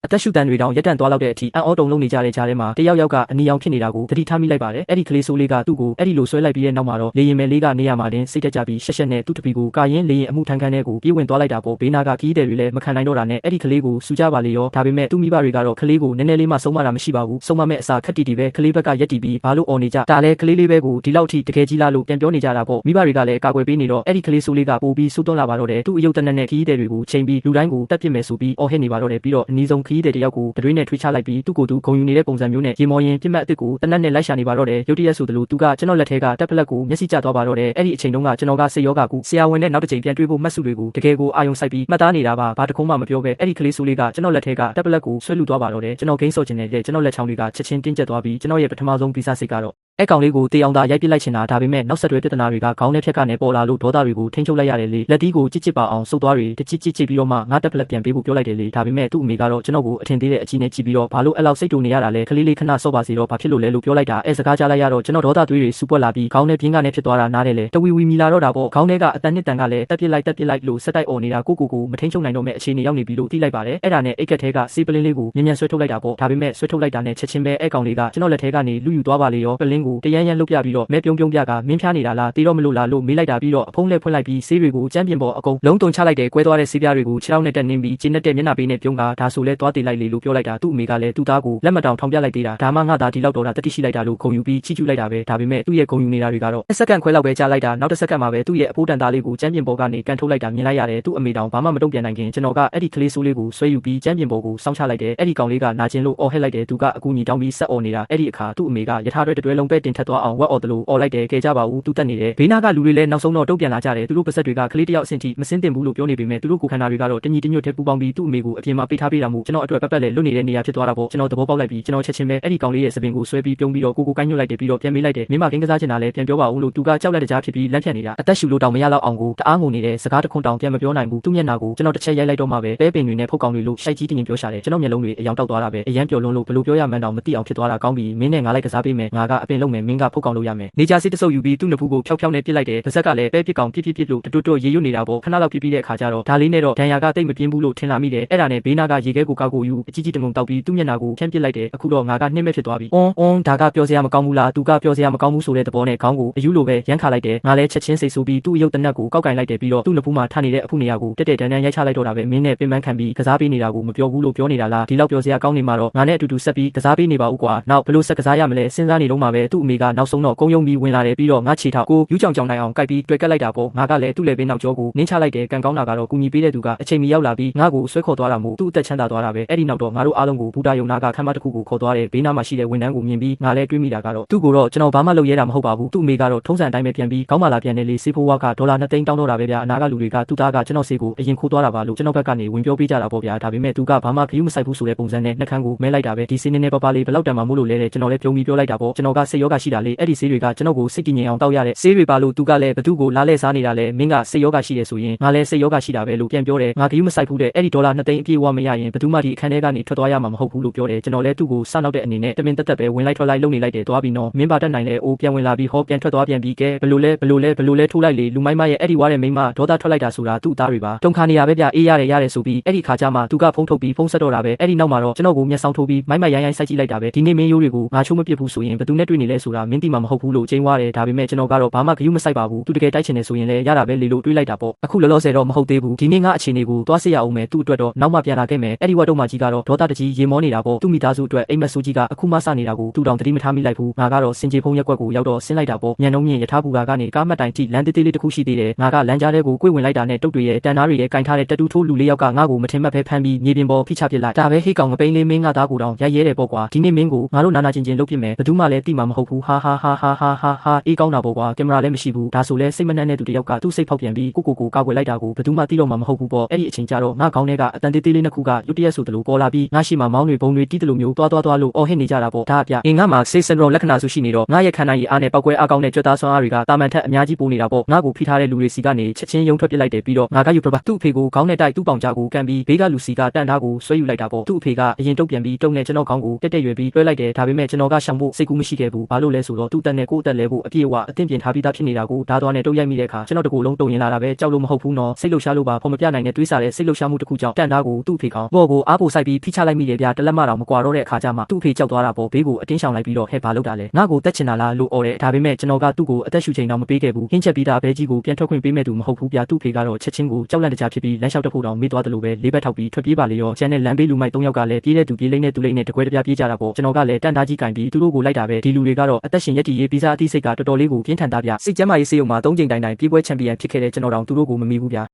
အသက်ရှူတန်တွေတောင်ရက်တန့်သွားလောက်တဲ့အထိအံ့ဩတုန်လုံးနေကြတဲ့ကြားထဲမှာတယောက်ယောက်ကအနီရောင်ဖြစ်နေတာကိုသတိထားမိလိုက်ပါတယ်အဲ့ဒီကလေးဆိုးလေးကသူ့ကိုအဲ့ဒီလိုဆွဲလိုက်ပြီးတဲ့နောက်မှာတော့လေရင်မဲလေးကနေရာမှာတင်စိတ်တက်ကြပြီးရှက်ရှက်နဲ့သူ့တပီကိုကာရင်လေရင်အမှုထမ်းခန်းထဲကိုပြေးဝင်သွားလိုက်တာပေါ့ဘေးနာကခီးတဲ့တွေလည်းမခံနိုင်တော့တာနဲ့အဲ့ဒီကလေးကိုစူကြပါလေရောဒါပေမဲ့သူ့မိဘတွေကတော့ကလေးကိုနည်းနည်းလေးမှဆုံးမတာမရှိပါဘူးဆုံးမမဲ့အစာခက်တီတီပဲကလေးဘက်ကရက်တီပြီးဘာလို့အော်နေကြဒါလည်းကလေးလေးပဲကိုဒီလောက်ထိတကယ်ကြီးလားလို့ပြန်ပြောနေကြတာပေါ့မိဘတွေကလည်းကာကွယ်ပေးနေတော့အဲ့ဒီကလေးဆိုးလေးကပိုပြီးဆူသွန်းလာပါတော့တယ်သူ့အယုတ်တနက်နဲ့ခီးတဲ့တွေကိုချိန်ပြီးလူတိုင်းကိုတက်ပစ်မယ်ဆိုပြီးအော်ဟစ်နေပါတော့တယ်ပြီးတော့အနီးဆုံးခီးတဲ့တယောက်ကိုတရွေးနဲ့ထွေးချလိုက်ပြီးသူ့ကိုယ်သူဂုံယူနေတဲ့ပုံစံမျိုးနဲ့ရေမော်ရင်ပြစ်မှတ်အစ်စ်ကိုတနက်နဲ့လိုက်ရှာနေပါတော့တယ်ရုတ်တရက်ဆိုသလိုသူကကျွန်တော်လက်ထဲကတက်ပလက်ကိုမျက်စိကျသွားပါတော့တယ်အဲ့ဒီအချိန်တုန်းကကျွန်တော်ကစိတ်ယောဂါကူဆရာဝန်နဲ့နောက်တစ်ချိန်ပြန်တွေ့ဖို့မှတ်စုတွေကိုတကယ်ကိုအာယုံစိုက်ပြီးမှတ်သားနေတာပါဘာတခုမှမပြောပဲအဲ့ဒီကလေးဆိုးလေးကကျွန်တော်လက်ထဲကတက်ပလက်ကိုဆွဲလူသွားပါတော့တယ်ကျွန်တော်ဂိမ်းဆော့ချင်တဲ့ကျွန်တော်လက်ချောင်းတွေကချက်ချင်းတင်းကျပ်သွားပြီးကျွန်တော်ရဲ့ပထမဆုံးဗီဇစိတ်ကတော့အဲ့ကောင်လေးကိုတေအောင်သာရိုက်ပစ်လိုက်ချင်တာဒါပေမဲ့နောက်ဆက်တွဲပြဿနာတွေကခေါင်းထဲဖြတ်ကနေပေါ်လာလို့ဒေါသတွေကိုထိန်းချုပ်လိုက်ရတယ်လေလက်သီးကိုကြစ်ကြစ်ပါအောင်စုပ်သွားတွေတချစ်ချစ်ပြီးတော့မှငါတက်ပလက်ပြန်ပေးဖို့ပြောလိုက်တယ်လေဒါပေမဲ့သူ့အမေကတော့ကျွန်တော်ကိုအထင်သေးတဲ့အကြီးနဲ့ကြည့်ပြီးတော့ဘာလို့အဲ့လောက်စိတ်တူနေရတာလဲကလေးလေးခဏဆော့ပါစေတော့ဘာဖြစ်လို့လဲလို့ပြောလိုက်တာအဲ့စကားကြားလိုက်ရတော့ကျွန်တော်ဒေါသသွေးတွေစူပွက်လာပြီးခေါင်းထဲပြင်းကနေဖြစ်သွားတာနားတယ်လေတဝီဝီမီလာတော့တာပေါ့ခေါင်းထဲကအတန်နှစ်တန်ကလည်းတက်ပစ်လိုက်လို့ဆက်တိုက်អော်နေတာကိုမထိန်းချုပ်နိုင်တော့မဲ့အခြေအနေရောက်နေပြီလို့သိလိုက်ပါတယ်အဲ့ဒါနဲ့အိတ်ကက်ထဲကစီးပလင်းလေးကိုမြန်မြန်ဆွဲထုတ်လိုက်တာပေါ့ဒါပေမဲ့ဆွဲထုတ်လိုက်တာနဲ့ချက်ချင်းပဲအဲ့ကောင်လေးကကျွန်တော်လက်ထဲကနေလူယူသွားပါလေရောပလင်းကိုတရမ်းရမ်းလုတ်ပြပြီးတော့မဲပြုံးပြကမင်းဖျားနေတာလားတေးတော့မလို့လားလို့မေးလိုက်တာပြီးတော့အဖုံးလဲဖွင့်လိုက်ပြီးဆေးတွေကိုကြမ်းပြင်ပေါ်အကုန်လုံးတုံချလိုက်တယ်ကွဲသွားတဲ့ဆေးပြားတွေကိုခြေထောက်နဲ့တက်နင်းပြီးကျင်းတဲ့မျက်နှာပေးနဲ့ပြုံးကဒါဆိုလဲသွားတေးလိုက်လေလို့ပြောလိုက်တာသူ့အမေကလည်းသူ့သားကိုလက်မတောင်ထောင်ပြလိုက်သေးတာဒါမှငါသားဒီလောက်တော့တာတတိရှိလိုက်တာလို့ခုံယူပြီးချီးကျူးလိုက်တာပဲဒါပေမဲ့သူ့ရဲ့ခုံယူနေတာတွေကတော့စက္ကန့်ခွဲလောက်ပဲကြာလိုက်တာနောက်တစ်စက္ကန့်မှာပဲသူ့ရဲ့အဖိုးတန်သားလေးကိုကြမ်းပြင်ပေါ်ကနေကန်ထုတ်လိုက်တာမြင်လိုက်ရတယ်သူ့အမေတောင်ဘာမှမတုံ့ပြန်နိုင်ခင်ကျွန်တော်ကအဲ့ဒီကလေးဆိုးလေးကိုဆွဲယူပြီးကြမ်းပြင်ပေါ်ကိုစောင်းချလိုက်တယ်အဲ့ဒီကောင်လေးကနာကျင်လို့အော်ဟစ်လိုက်တယ်သူကအကူညီတောင်းပြီးဆက်អော်နေတာအဲ့ဒီအခါသူ့အမေကယထာတွဲတွဲလုံးပဲတင်ထက်သွားအောင်ဝက်អော်တယ်လို့អော်လိုက်တယ်ကဲကြပါဦးသူတက်နေတယ်ဘေးနာကလူတွေလည်းနောက်ဆုံးတော့တုံ့ပြန်လာကြတယ်သူတို့ပါဆက်တွေကကလေးတယောက်အဆင့်ထိမစင်းတင်ဘူးလို့ပြောနေပေမဲ့သူတို့ကိုခန္ဓာတွေကတော့တညီတညွတ်ထဲပူပေါင်းပြီးသူ့အမေကိုအပြင်မှာပေးထားပေးတာမို့ကျွန်တော်အတွက်ပတ်လဲလွတ်နေတဲ့နေရာဖြစ်သွားတာပေါ့ကျွန်တော်သဘောပေါက်လိုက်ပြီးကျွန်တော်ချက်ချင်းပဲအဲ့ဒီကောင်လေးရဲ့စပင်ကိုဆွဲပြီးပြုံးပြီးတော့ကိုကိုကိုင်းညွတ်လိုက်တယ်ပြီးတော့ပြန်မေးလိုက်တယ်မင်းမကင်းကစားချင်တာလဲပြန်ပြောပါဦးလို့သူကကြောက်လက်တကြားဖြစ်ပြီးလန့်ဖြတ်နေတာအသက်ရှူလို့တောင်မရတော့အောင်ကိုတအားငုံနေတဲ့စကားတစ်ခွန်းတောင်ပြန်မပြောနိုင်ဘူးသူ့မျက်နှာကိုကျွန်တော်တစ်ချက်ရိုက်လိုက်တော့မှပဲပဲပင်တွေနဲ့ဖုတ်ကောင်တွေလို့ရှိုက်ကြီးတင်ပြောရှာတယ်ကျွန်တော်မျက်လုံးတွေအယောင်တောက်သွားတာပဲအရန်ပျော်လွန်းလို့ဘလို့ပြောရမှန်းတောင်မသိအောင်ဖြစ်သွားတာကောင်းပြီမင်းနဲ့ငါလိုက်ကစားပေးမယ်ငါကအပင်လုံးမယ်မင်းကဖုတ်ကောင်လို့ရမယ်နေကြစစ်တဆုပ်ယူပြီးသူ့နဖူးကိုဖြောက်နဲ့ပစ်လိုက်တယ်ပါဇက်ကလည်းပဲပစ်ကောင်ပြစ်လို့တွတ်ရေရွတ်နေတာပေါ့ခဏလောက်ပြစ်ပြီးတဲ့အခါကျတော့ဒါလေးနဲ့တော့ဒဏ်ရာကတိတ်မပြင်းဘူးလို့ထင်လာမိတယ်အဲ့ဒါနဲ့ဘေးနာကရေခဲကိုကောက်ကိုယူအကြီးကြီးတငုံတောက်ပြီးသူ့မျက်နှာကိုဖြန့်ပစ်လိုက်တယ်အခုတော့ငါကနှိမ့်မဲ့ဖြစ်သွားပြီဒါကပြောစရာမကောင်းဘူးလားသူကပြောစရာမကောင်းဘူးဆိုတဲ့သဘောနဲ့ခေါင်းကိုအယူလိုပဲရမ်းခါလိုက်တယ်ငါလည်းချက်ချင်းစိတ်ဆိုးပြီးသူ့ရုပ်တနက်ကိုကောက်ကင်လိုက်တယ်ပြီးတော့သူ့နဖူးမှာထားနေတဲ့အဖုနေရာကိုတက်တန်းရိုက်ချလိုက်တော့တာပဲမင်းနဲ့ပင်ပန်းခံပြီးကစားပေးနေတာကိုမပြောဘူးလို့ပြောနေတာလားဒီလောက်ပြောစရာကောင်းနေမှာတော့ငါနဲ့အတူတူဆက်ပြီးကစားပေးနေပါဦးကွာနောက်ဘလို့ဆက်ကစားရမလဲစဉ်းစားနေတော့မှပဲသူ့အမေကနောက်ဆုံးတော့ကုန်းယုံပြီးဝင်လာတယ်ပြီးတော့ငါခြေထောက်ကိုယူးကြောင်နိုင်အောင်ကိုက်ပြီးတွေ့ကက်လိုက်တာပေါ့ငါကလည်းသူ့လေပင်နောက်ကျောကိုနင်းချလိုက်တယ်ကန်ကောင်းတာကတော့ကူညီပေးတဲ့သူကအချိန်မီရောက်လာပြီးငါ့ကိုဆွဲခေါ်သွားတာမို့သူ့အသက်ချမ်းသာသွားတာပဲအဲ့ဒီနောက်တော့ငါတို့အားလုံးကိုဘူတာယုံနာကခမ်းမတစ်ခုကိုခေါ်သွားတယ်ဘေးနားမှာရှိတဲ့ဝန်ထမ်းကိုမြင်ပြီးငါလည်းတွေးမိတာကတော့သူ့ကိုတော့ကျွန်တော်ဘာမှလုပ်ရဲတာမဟုတ်ပါဘူးသူ့အမေကတော့ထုံးစံအတိုင်းပဲပြန်ပြီးခေါင်းမာလာပြန်တယ်လေစေးဖိုးဝါကဒေါ်လာ2သိန်းတောင်းတော့တာပဲဗျာအနာကလူတွေကသူ့သားကကျွန်တော်စေးကိုအရင်ခိုးသွားတာပါလို့ကျွန်တော်ဘက်ကနေဝင်ပြောပေးကြတာပေါ့ဗျာဒါပေမဲ့သူကဘာမှဂရုမစိုက်ဘူးဆိုတဲ့ပုံစံနဲ့နှက်ခမ်းကိုမဲလိုက်တာပဲဒီစေးနေပပလေးဘယ်လောက်တန်မှမို့လို့လဲတဲ့ကျွန်တော်လည်းပြုံးပြီးပြောလိုက်တာပေါ့ကျွန်တော်ကစိတ်ယောဂရှိတာလေအဲ့ဒီစေးတွေကကျွန်တော်ကိုစိတ်တည်ငြိမ်အောင်တောက်ရတဲ့စေးတွေပါလို့သူကလည်းဘသူ့ကိုလာလဲစားနေတာလေမင်းကစိတ်ယောဂရှိတယ်ဆိုရင်ငါလည်းစိတ်ယောဂရှိတာပဲလို့ပြန်ပြောတယ်ငါဂရုမစိုက်ဘူးတဲ့အဲ့ဒီဒေါ်လာ2သိန်းအပြည့်ဝမရရင်ဘသူမှဒီအခန်းထဲကနေထွက်သွားရမှာမဟုတ်ဘူးလို့ပြောတယ်ကျွန်တော်လည်းသူ့ကိုစနောက်တဲ့အနေနဲ့တမင်တက်ပဲဝင်လိုက်ထွက်လိုက်လုပ်နေလိုက်တယ်သွားပြီးနော်မင်းပါတက်နိုင်လဲအိုးပြန်ဝင်လာပြီးဟောပြန်ထွက်သွားပြန်ပြီးကဲဘလို့လဲထိုးလိုက်လေလူမိုင်းမရဲ့အဲ့ဒီဝါတဲ့မိန်းမဒေါသထွက်လိုက်တာဆိုတာသူ့သားတွေပါတုံခါနေရပဲဗျအေးရတယ်ဆိုပြီးအဲ့ဒီခါကျမှသူကဖုန်းထုတ်ပြီးဖုန်းဆက်တော့တာပဲအဲ့ဒီနောက်မှာတော့ကျွန်တော်ကိုမျက်စောင်းထိုးပြီးမိုင်းရိုင်းစိုက်ကြည့်လိုက်တာပဲဒီနေ့မင်းရိုးတွေကိုငါချိုးမပစ်ဘူးဆိုရင်ဘသူနဲ့တွေ့နေလဲဆိုတာမင်းသိမှာမဟုတ်ဘူးလို့ကျင်းွားတယ်ဒါပေမဲ့ကျွန်တော်ကတော့ဘာမှဂရုမစိုက်ပါဘူးသူတကယ်တိုက်ချင်တယ်ဆိုရင်လည်းရတာပဲလေလို့တွေးလိုက်တာပေါ့အခုလောလောဆယ်တော့မဟုတ်သေးဘူးဒီနေ့ငါအခြေအနေကိုသွားစစ်ရအောင်မယ်သူ့အတွက်တော့နောက်မှပြန်လာခဲ့မယ်အဲ့ဒီဝတ်တုံးမကြီးကတော့ဒေါသတကြီးရေမောနေတာပေါ့သူ့မိသားစုအတွက်အိမ်မက်ဆူကြီးကအခုမှစနေတာကိုသူ့တောင်သတိမထားမိလိုက်ဘူးငါကတော့စင်ကြေဖုံးရက်ွက်ကိုရောက်တော့ဆင်းလိုက်တာပေါ့ညံနှုံးမြင့်ရထားဘူကာကနေကားမှတ်တိုင်ထိလမ်းသေးလေးတစ်ခုရှိသေးတယ်ငါကလမ်းကြားထဲကိုကိုယ်ဝင်လိုက်တာနဲ့တုတ်တွေရဲ့တန်သားတွေရဲ့ကင်ထားတဲ့တတူထိုးလူလေးယောက်ကငါ့ကိုမထင်မှတ်ဖဲဖမ်းပြီးမြေပြင်ပေါ်ဖိချပစ်လိုက်ဒါပဲဟိကောင်ငပိန်းလေးမင်းငါသားကိုတောင်ရိုက်ရဲတယ်ပေါ့ကွာဒီနေ့မင်းကိုငါတို့နာနာချင်းလုပ်ပြစ်မယ်ဘယ်သူမှလည်းသိမှာမဟုတ်ဘူးဟာအေးကောင်းတာပေါ့ကွာကင်မရာလည်းမရှိဘူးဒါဆိုလဲစိတ်မနှံ့တဲ့သူတယောက်ကသူ့စိတ်ဖောက်ပြန်ပြီးကိုကာကွယ်လိုက်တာကိုဘယ်သူမှသိတော့မှာမဟုတ်ဘူးပေါ့အဲ့ဒီအချိန်ကျတော့ငါခေါင်းထဲကအတန်သေးလေးနှစ်ခုကရုတ်တရက်ဆိုတလို့ပေါ်လာပြီးငါရှိမှမောင်းတွေဘုံတွေတီးတလို့မျိုးသွားလို့အော်ဟစ်နေကြတာပေါ့ဒါအပြအင်ငါမှာစိတ်စင်ဒရိုလက္ခဏာစုရှိနေတော့ငါရဲ့ခန္ဓာရည်အားနဲ့ပောက်ကွဲအားကောင်းတဲ့ကြွက်သားဆွမ်းအားတွေကတာမန်ထက်အများကြီးပိုနေတာပေါ့ငါကိုဖိထားတဲ့လူတွေစီကနေချက်ချင်းယုံထွက်ပစ်လိုက်တယ်ပြီးတော့ငါကယူပြပါသူ့အဖေကိုခေါင်းနဲ့တိုက်သူ့ပေါင်ကြားကိုကန်ပြီးဘေးကလူစီကတန်သားကိုဆွဲယူလိုက်တာပေါ့သူ့အဖေကအရင်တုတ်ပြန်ပြီးတုံနဲ့ကျွန်တော်ခေါင်းကိုတက်ရွယ်ပြီးတွဲလိုက်တယ်ဒါပေမဲ့ကျွန်တော်ကရှောင်ဖို့စိတ်ကူးမရှိခဲ့ဘူး ဘာလို့လဲဆိုတော့သူ့တက်နဲ့ကိုယ့်တက်လဲဖို့အပြည့်အဝအသင့်ပြင်ထားပြီးသားဖြစ်နေတာကိုဓာတ်သွားနဲ့တုံးရိုက်မိတဲ့အခါကျွန်တော်တကူလုံးတုံရင်လာတာပဲကြောက်လို့မဟုတ်ဘူးနော်စိတ်လှုပ်ရှားလို့ပါဖော်မပြနိုင်တဲ့တွေးစားတဲ့စိတ်လှုပ်ရှားမှုတစ်ခုကြောင့်တန်သားကိုသူ့အဖေကောင်ဘော်ကိုအားပိုစိုက်ပြီးဖိချလိုက်မိတယ်ဗျာတလက်မတော်မကွာတော့တဲ့အခါကျမှသူ့အဖေကြောက်သွားတာပေါ့ဘေးကိုအတင်းရှောင်လိုက်ပြီးတော့ဟဲ့ဘာလုပ်တာလဲငါ့ကိုတက်ချင်တာလားလို့အော်တယ်ဒါပေမဲ့ကျွန်တော်ကသူ့ကိုအသက်ရှူချိန်တော့မပေးခဲ့ဘူးဟင်းချက်ပြီးသားဘဲကြီးကိုပြန်ထွက်ခွင့်ပေးမဲ့သူမဟုတ်ဘူးဗျာသူ့အဖေကတော့ချက်ချင်းကိုကြောက်လန့်တကြားဖြစ်ပြီးလမ်းလျှောက်တဖို့တောင်မေ့သွားတယ်လို့ပဲလေးဘက်ထောက်ပြီးထွက်ပြေးပါလေရောကျန်တဲ့လမ်းဘေးလူမိုက်၃ယောက်ကလည်းပြေးတဲ့သူပြေးလိမ့်နဲ့သူလိမ့်နဲ့တကွဲတပြားပြေးကြတာပေါ့ကျွန်တော်ကလည်းတန်သားကြီးကင်ပြီးသူတို့ကိုလိုက်တာပဲဒီလူတွေကတော့အသက်ရှင်ရက်တည်ရေးဗီဇာအသီးစိတ်ကတော်တော်လေးကိုပြင်းထန်သားဗျစိတ်ကျမ်းမာရေးစေးုံမှာ၃ချိန်တိုင်ပြေးပွဲချန်ပီယံဖြစ်ခဲ့တဲ့ကျွန်တော်တောင်သူတို့ကိုမမီဘူးဗျာ